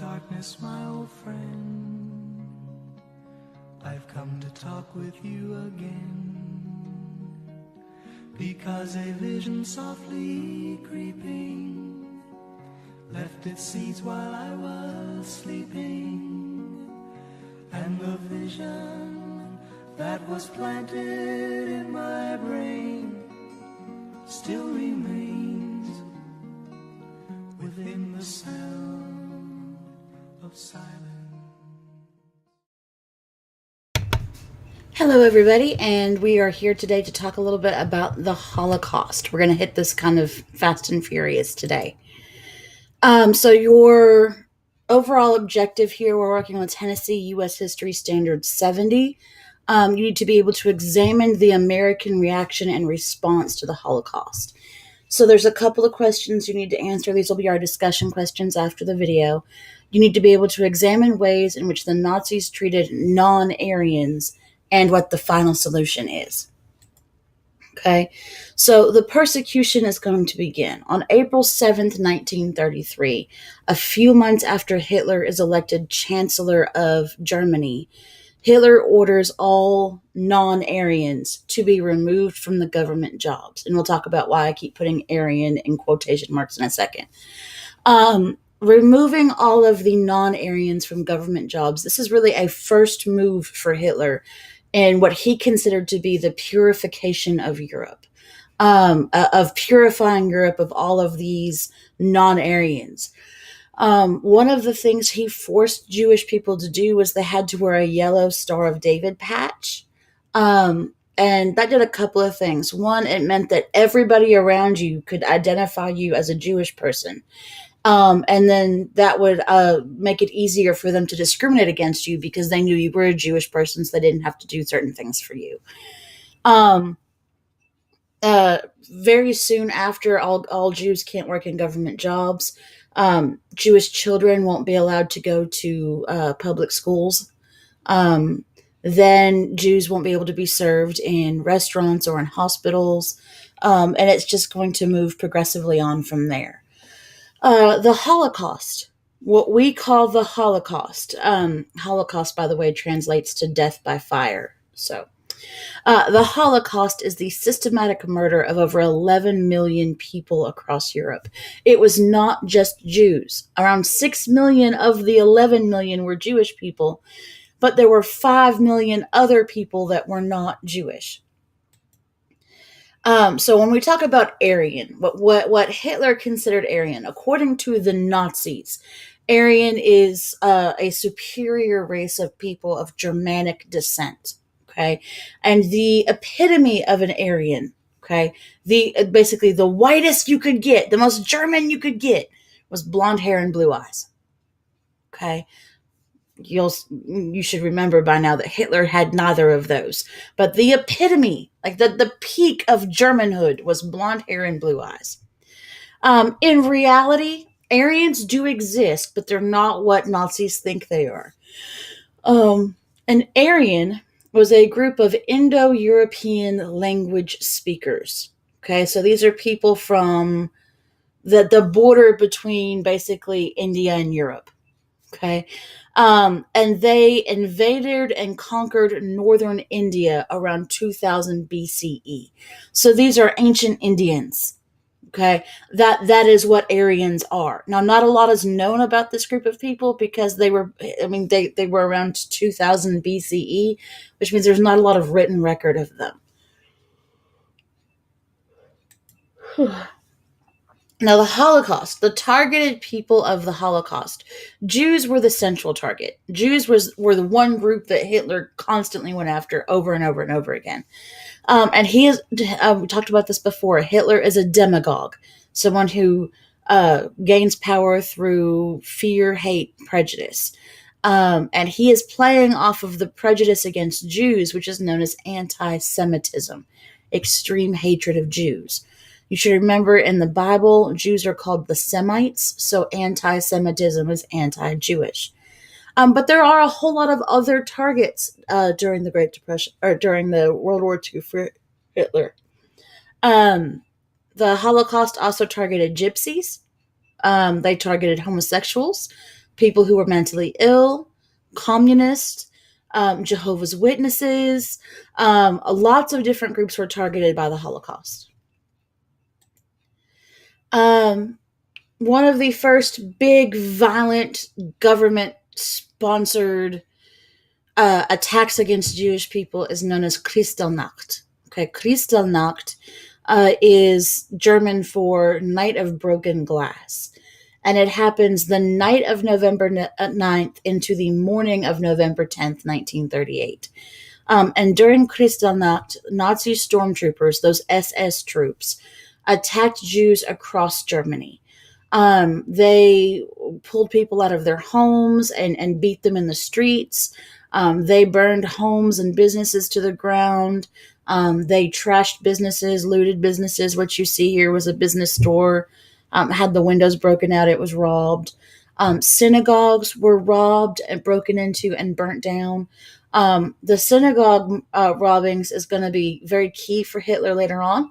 darkness, my old friend. I've come to talk with you again, because a vision softly creeping left its seeds while I was sleeping, and the vision that was planted in my brain still remains within the sound of silence. Hello everybody, and we are here today to talk a little bit about the Holocaust. We're going to hit this kind of fast and furious today. So your overall objective here, we're working on Tennessee U.S. History Standard 70. You need to be able to examine the American reaction and response to the Holocaust. So there's a couple of questions you need to answer. These will be our discussion questions after the video. You need to be able to examine ways in which the Nazis treated non-Aryans and what the final solution is. Okay, so the persecution is going to begin on April 7th, 1933, a few months after Hitler is elected Chancellor of Germany. Hitler orders all non-Aryans to be removed from the government jobs. And we'll talk about why I keep putting Aryan in quotation marks in a second. Removing all of the non-Aryans from government jobs, this is really a first move for Hitler in what he considered to be the purification of Europe, of purifying Europe of all of these non-Aryans. One of the things he forced Jewish people to do was they had to wear a yellow Star of David patch. And that did a couple of things. One, it meant that everybody around you could identify you as a Jewish person. And then that would make it easier for them to discriminate against you because they knew you were a Jewish person, so they didn't have to do certain things for you. Very soon after, all Jews can't work in government jobs. Jewish children won't be allowed to go to public schools. Then Jews won't be able to be served in restaurants or in hospitals. And it's just going to move progressively on from there. The Holocaust, what we call the Holocaust. Holocaust, by the way, translates to death by fire. So the Holocaust is the systematic murder of over 11 million people across Europe. It was not just Jews. Around 6 million of the 11 million were Jewish people, but there were 5 million other people that were not Jewish. So when we talk about Aryan, what Hitler considered Aryan, according to the Nazis, Aryan is a superior race of people of Germanic descent. Okay, and the epitome of an Aryan, okay, basically the whitest you could get, the most German you could get, was blonde hair and blue eyes. Okay. You should remember by now that Hitler had neither of those. But the epitome, like the peak of Germanhood, was blonde hair and blue eyes. In reality, Aryans do exist, but they're not what Nazis think they are. An Aryan was a group of Indo-European language speakers. Okay, so these are people from the border between basically India and Europe. Okay. And they invaded and conquered northern India around 2000 BCE. So these are ancient Indians. Okay. That is what Aryans are. Now, not a lot is known about this group of people because they were around 2000 BCE, which means there's not a lot of written record of them. Now, the Holocaust, the targeted people of the Holocaust, Jews were the central target. Jews were the one group that Hitler constantly went after over and over and over again. And he is, we talked about this before, Hitler is a demagogue, someone who gains power through fear, hate, prejudice. And he is playing off of the prejudice against Jews, which is known as anti-Semitism, extreme hatred of Jews. You should remember in the Bible, Jews are called the Semites, so anti-Semitism is anti-Jewish. But there are a whole lot of other targets during the Great Depression, or during the World War II for Hitler. The Holocaust also targeted gypsies. They targeted homosexuals. people who were mentally ill, communists, Jehovah's Witnesses. Lots of different groups were targeted by the Holocaust. One of the first big, violent, government-sponsored attacks against Jewish people is known as Kristallnacht. Okay, Kristallnacht is German for Night of Broken Glass. And it happens the night of November 9th into the morning of November 10th, 1938. And during Kristallnacht, Nazi stormtroopers, those SS troops, attacked Jews across Germany. They pulled people out of their homes and beat them in the streets. They burned homes and businesses to the ground. They trashed businesses, looted businesses. What you see here was a business store. Had the windows broken out. It was robbed. Synagogues were robbed and broken into and burnt down. The synagogue robbings is going to be very key for Hitler later on,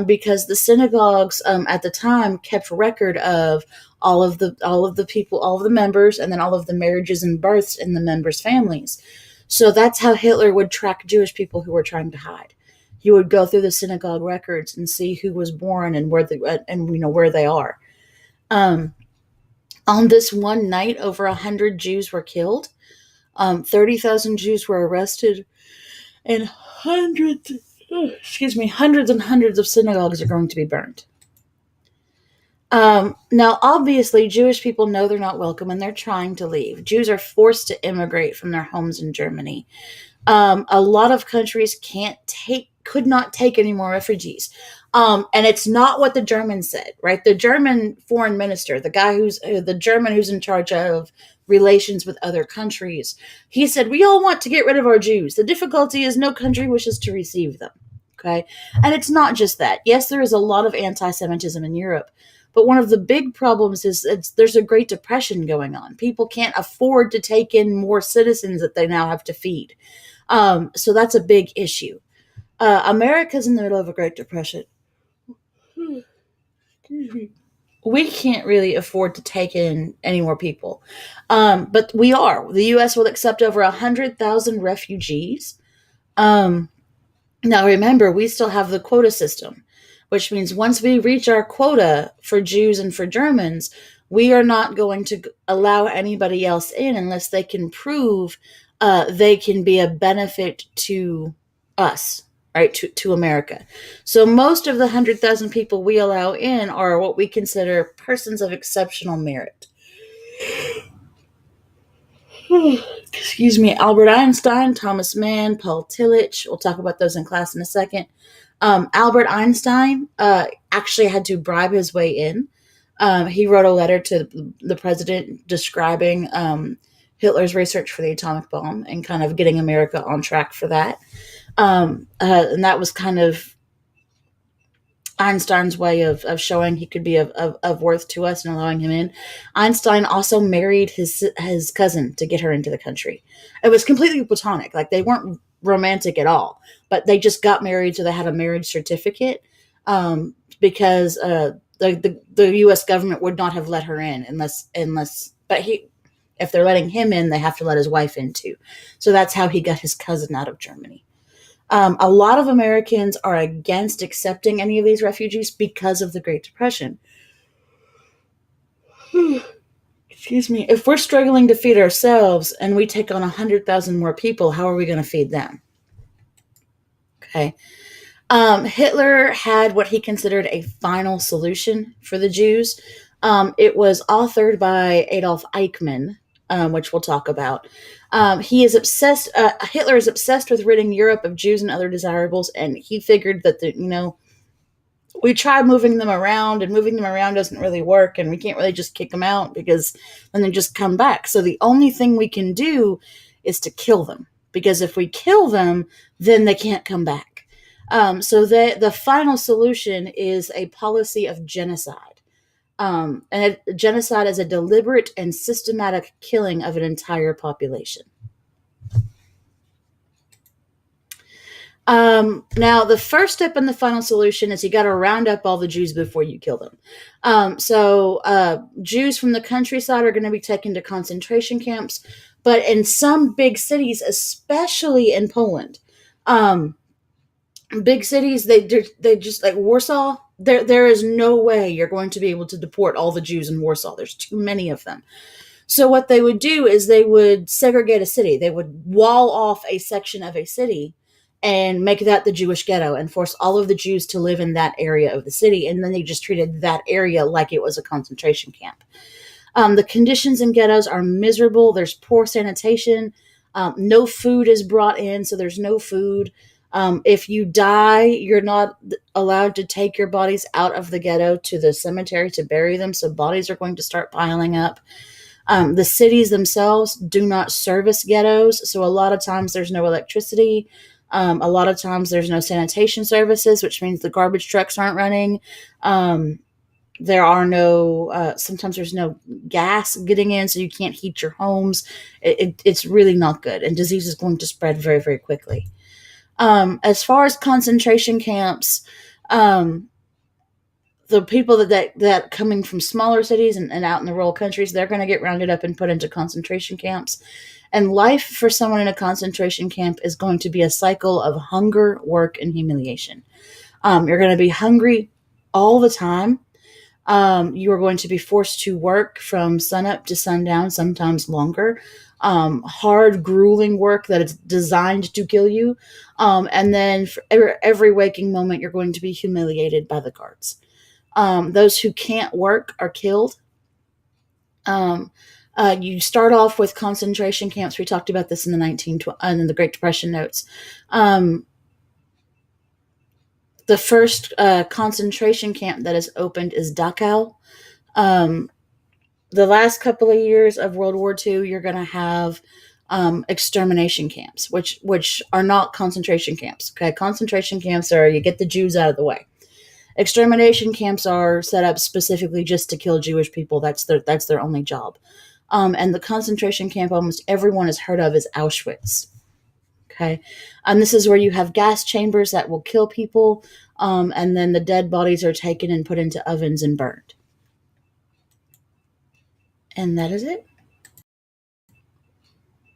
because the synagogues at the time kept record of all of the people, all of the members, and then all of the marriages and births in the members' families. So that's how Hitler would track Jewish people who were trying to hide. He would go through the synagogue records and see who was born and where they are. On this one night, over 100 Jews were killed. 30,000 Jews were arrested, and hundreds and hundreds of synagogues are going to be burned. Now, obviously, Jewish people know they're not welcome and they're trying to leave. Jews are forced to immigrate from their homes in Germany. A lot of countries could not take any more refugees. And it's not what the Germans said, right? The German foreign minister, the German who's in charge of relations with other countries, he said, we all want to get rid of our Jews. The difficulty is no country wishes to receive them. Okay. And it's not just that. Yes, there is a lot of anti-Semitism in Europe, but one of the big problems is there's a Great Depression going on. People can't afford to take in more citizens that they now have to feed. So that's a big issue. America's in the middle of a Great Depression. We can't really afford to take in any more people. But we are. The U.S. will accept over 100,000 refugees. Now, remember, we still have the quota system, which means once we reach our quota for Jews and for Germans, we are not going to allow anybody else in unless they can prove they can be a benefit to us, right, to America. So most of the 100,000 people we allow in are what we consider persons of exceptional merit. Excuse me, Albert Einstein, Thomas Mann, Paul Tillich. We'll talk about those in class in a second. Albert Einstein actually had to bribe his way in. He wrote a letter to the president describing Hitler's research for the atomic bomb and kind of getting America on track for that. And that was kind of Einstein's way of showing he could be of worth to us and allowing him in. Einstein also married his cousin to get her into the country. It was completely platonic. Like, they weren't romantic at all, but they just got married, so they had a marriage certificate, because the U.S. government would not have let her in if they're letting him in, they have to let his wife in too. So that's how he got his cousin out of Germany. A lot of Americans are against accepting any of these refugees because of the Great Depression. Excuse me. If we're struggling to feed ourselves and we take on 100,000 more people, how are we going to feed them? Okay. Hitler had what he considered a final solution for the Jews. It was authored by Adolf Eichmann, which we'll talk about. He is obsessed. Hitler is obsessed with ridding Europe of Jews and other desirables, and he figured that we try moving them around, and moving them around doesn't really work, and we can't really just kick them out because then they just come back. So the only thing we can do is to kill them, because if we kill them, then they can't come back. So the final solution is a policy of genocide. And genocide is a deliberate and systematic killing of an entire population. Now, the first step and the final solution is you got to round up all the Jews before you kill them. Jews from the countryside are going to be taken to concentration camps, but in some big cities, especially in Poland, um, big cities, they just like Warsaw. There is no way you're going to be able to deport all the Jews in Warsaw. There's too many of them. So what they would do is they would segregate a city. They would wall off a section of a city and make that the Jewish ghetto and force all of the Jews to live in that area of the city. And then they just treated that area like it was a concentration camp. The conditions in ghettos are miserable. There's poor sanitation. No food is brought in, so there's no food. If you die, you're not allowed to take your bodies out of the ghetto to the cemetery to bury them, so bodies are going to start piling up. The cities themselves do not service ghettos, so a lot of times there's no electricity. A lot of times there's no sanitation services, which means the garbage trucks aren't running. There are no, sometimes there's no gas getting in, so you can't heat your homes. It's really not good, and disease is going to spread very, very quickly. As far as concentration camps, the people that coming from smaller cities and out in the rural countries, they're going to get rounded up and put into concentration camps. And life for someone in a concentration camp is going to be a cycle of hunger, work, and humiliation. You're going to be hungry all the time. You are going to be forced to work from sunup to sundown, sometimes longer. Hard, grueling work that is designed to kill you. And then for every waking moment, you're going to be humiliated by the guards. Those who can't work are killed. You start off with concentration camps. We talked about this in the Great Depression notes. The first concentration camp that is opened is Dachau. The last couple of years of World War II, you're going to have extermination camps, which are not concentration camps. Okay, concentration camps are you get the Jews out of the way. Extermination camps are set up specifically just to kill Jewish people. That's their only job. And the concentration camp almost everyone has heard of is Auschwitz. Okay, and this is where you have gas chambers that will kill people, and then the dead bodies are taken and put into ovens and burned. And that is it.